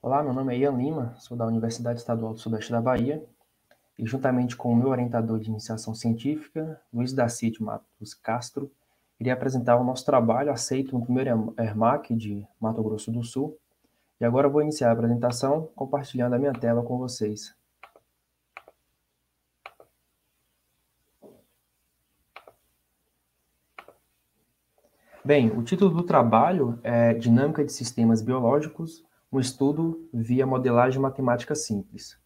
Olá, meu nome é Ian Lima, sou da Universidade Estadual do Sudeste da Bahia e, juntamente com o meu orientador de iniciação científica, Luiz Dacite Matos Castro, irei apresentar o nosso trabalho aceito no primeiro ERMAC de Mato Grosso do Sul. E agora eu vou iniciar a apresentação compartilhando a minha tela com vocês. Bem, o título do trabalho é Dinâmica de Sistemas Biológicos, um estudo via modelagem matemática simples.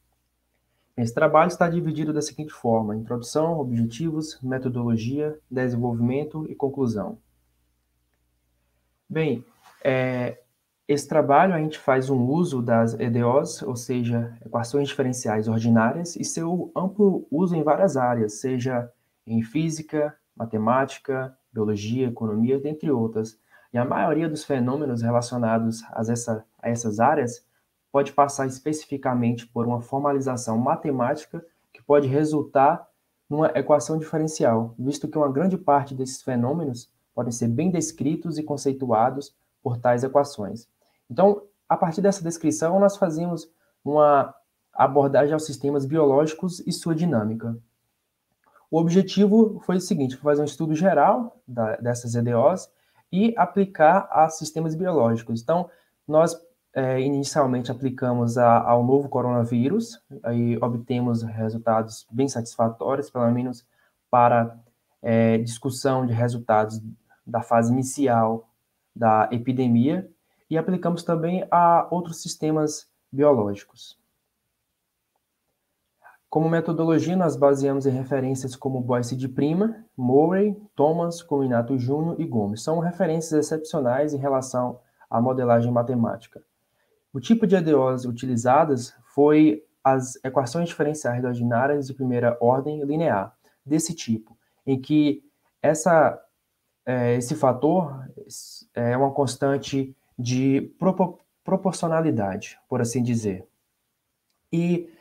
Esse trabalho está dividido da seguinte forma: introdução, objetivos, metodologia, desenvolvimento e conclusão. Bem, esse trabalho a gente faz um uso das EDOs, ou seja, equações diferenciais ordinárias, e seu amplo uso em várias áreas, seja em física, matemática, biologia, economia, dentre outras. E a maioria dos fenômenos relacionados a essas áreas pode passar especificamente por uma formalização matemática que pode resultar numa equação diferencial, visto que uma grande parte desses fenômenos podem ser bem descritos e conceituados por tais equações. Então, a partir dessa descrição, nós fazemos uma abordagem aos sistemas biológicos e sua dinâmica. O objetivo foi o seguinte: fazer um estudo geral dessas EDOs e aplicar a sistemas biológicos. Então, nós inicialmente aplicamos ao novo coronavírus, aí obtemos resultados bem satisfatórios, pelo menos para discussão de resultados da fase inicial da epidemia, e aplicamos também a outros sistemas biológicos. Como metodologia, nós baseamos em referências como Boyce de Prima, Murray, Thomas, Cominato Júnior e Gomes. São referências excepcionais em relação à modelagem matemática. O tipo de EDOs utilizadas foi as equações diferenciais ordinárias de primeira ordem linear, desse tipo, em que esse fator é uma constante de proporcionalidade, por assim dizer. E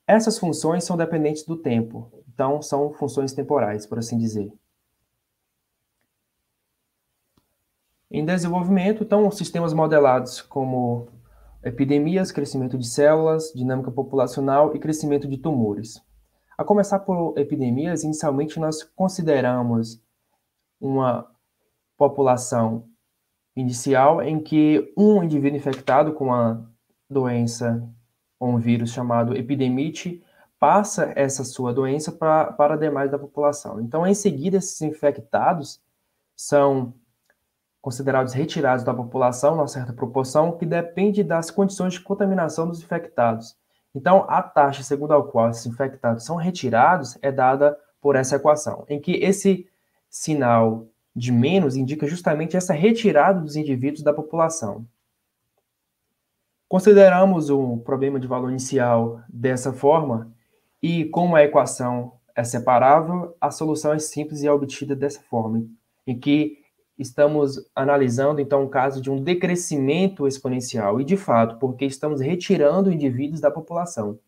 essas funções são dependentes do tempo, então são funções temporais, por assim dizer. Em desenvolvimento, então, sistemas modelados como epidemias, crescimento de células, dinâmica populacional e crescimento de tumores. A começar por epidemias, inicialmente nós consideramos uma população inicial em que um indivíduo infectado com uma doença ou um vírus chamado epidemite passa essa sua doença para demais da população. Então, em seguida, esses infectados são considerados retirados da população, uma certa proporção, que depende das condições de contaminação dos infectados. Então, a taxa segundo a qual esses infectados são retirados é dada por essa equação, em que esse sinal de menos indica justamente essa retirada dos indivíduos da população. Consideramos um problema de valor inicial dessa forma, e como a equação é separável, a solução é simples e é obtida dessa forma, em que estamos analisando, então, o caso de um decrescimento exponencial, e de fato, porque estamos retirando indivíduos da população.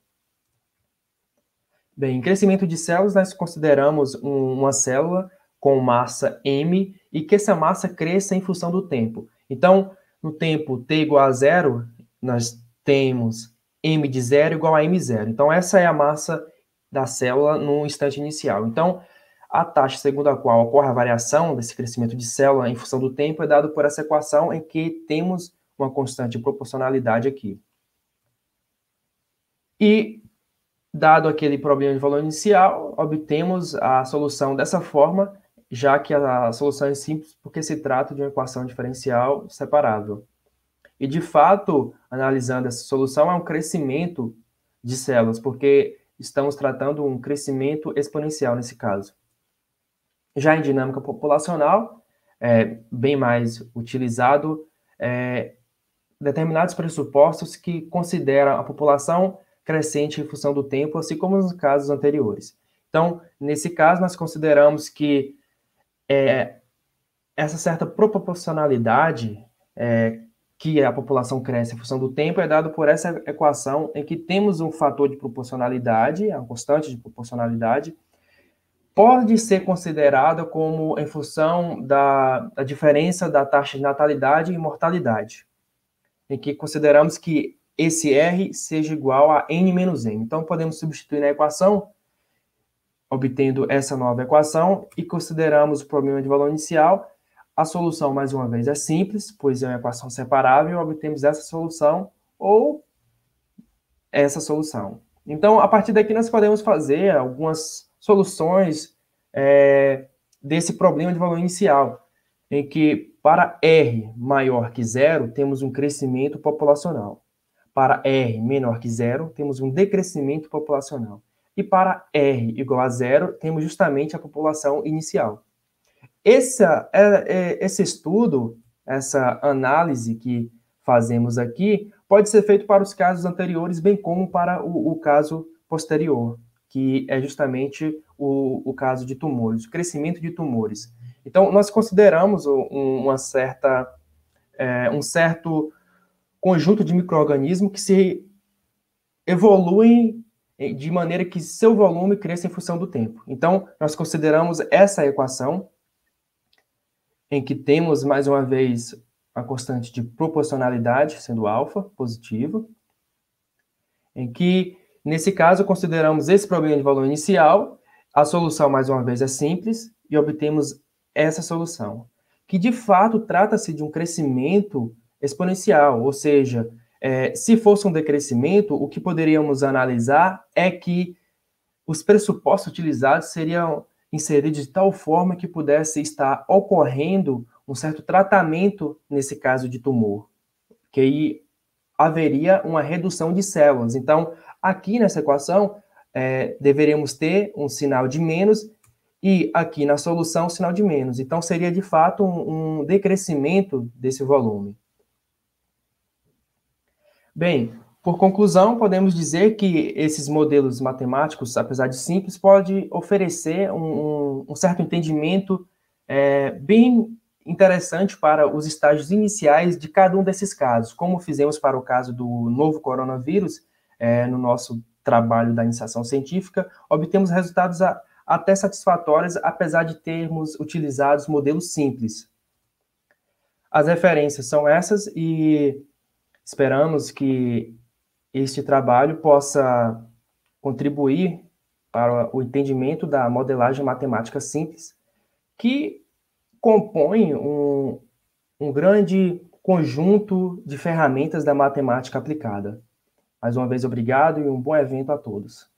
Bem, em crescimento de células, nós consideramos uma célula com massa m e que essa massa cresça em função do tempo. Então, no tempo t igual a zero, nós temos m de zero igual a m0. Então, essa é a massa da célula no instante inicial. Então, a taxa segundo a qual ocorre a variação desse crescimento de célula em função do tempo é dado por essa equação em que temos uma constante de proporcionalidade aqui. E, dado aquele problema de valor inicial, obtemos a solução dessa forma, já que a solução é simples porque se trata de uma equação diferencial separável. E, de fato, analisando essa solução, é um crescimento de células, porque estamos tratando um crescimento exponencial nesse caso. Já em dinâmica populacional, bem mais utilizado determinados pressupostos que consideram a população crescente em função do tempo, assim como nos casos anteriores. Então, nesse caso, nós consideramos que essa certa proporcionalidade que a população cresce em função do tempo é dado por essa equação em que temos um fator de proporcionalidade, a constante de proporcionalidade, pode ser considerada como em função da diferença da taxa de natalidade e mortalidade, em que consideramos que esse R seja igual a N menos M. Então, podemos substituir na equação, obtendo essa nova equação, e consideramos o problema de valor inicial. A solução, mais uma vez, é simples, pois é uma equação separável, obtemos essa solução ou essa solução. Então, a partir daqui, nós podemos fazer algumas soluções desse problema de valor inicial, em que para R maior que zero, temos um crescimento populacional. Para R menor que zero, temos um decrescimento populacional. E para R igual a zero, temos justamente a população inicial. Esse estudo, essa análise que fazemos aqui, pode ser feito para os casos anteriores, bem como para o caso posterior, que é justamente o caso de tumores, o crescimento de tumores. Então, nós consideramos um certo conjunto de micro-organismos que se evoluem de maneira que seu volume cresça em função do tempo. Então, nós consideramos essa equação, em que temos, mais uma vez, a constante de proporcionalidade, sendo alfa, positivo, em que, nesse caso, consideramos esse problema de valor inicial, a solução, mais uma vez, é simples, e obtemos essa solução, que, de fato, trata-se de um crescimento exponencial, ou seja, se fosse um decrescimento, o que poderíamos analisar é que os pressupostos utilizados seriam inseridos de tal forma que pudesse estar ocorrendo um certo tratamento nesse caso de tumor, que aí haveria uma redução de células. Então, aqui nessa equação, deveríamos ter um sinal de menos e aqui na solução um sinal de menos. Então, seria de fato um decrescimento desse volume. Bem, por conclusão, podemos dizer que esses modelos matemáticos, apesar de simples, podem oferecer um certo entendimento bem interessante para os estágios iniciais de cada um desses casos, como fizemos para o caso do novo coronavírus, no nosso trabalho da iniciação científica, obtemos resultados até satisfatórios, apesar de termos utilizado modelos simples. As referências são essas e esperamos que este trabalho possa contribuir para o entendimento da modelagem matemática simples, que compõe um grande conjunto de ferramentas da matemática aplicada. Mais uma vez, obrigado e um bom evento a todos.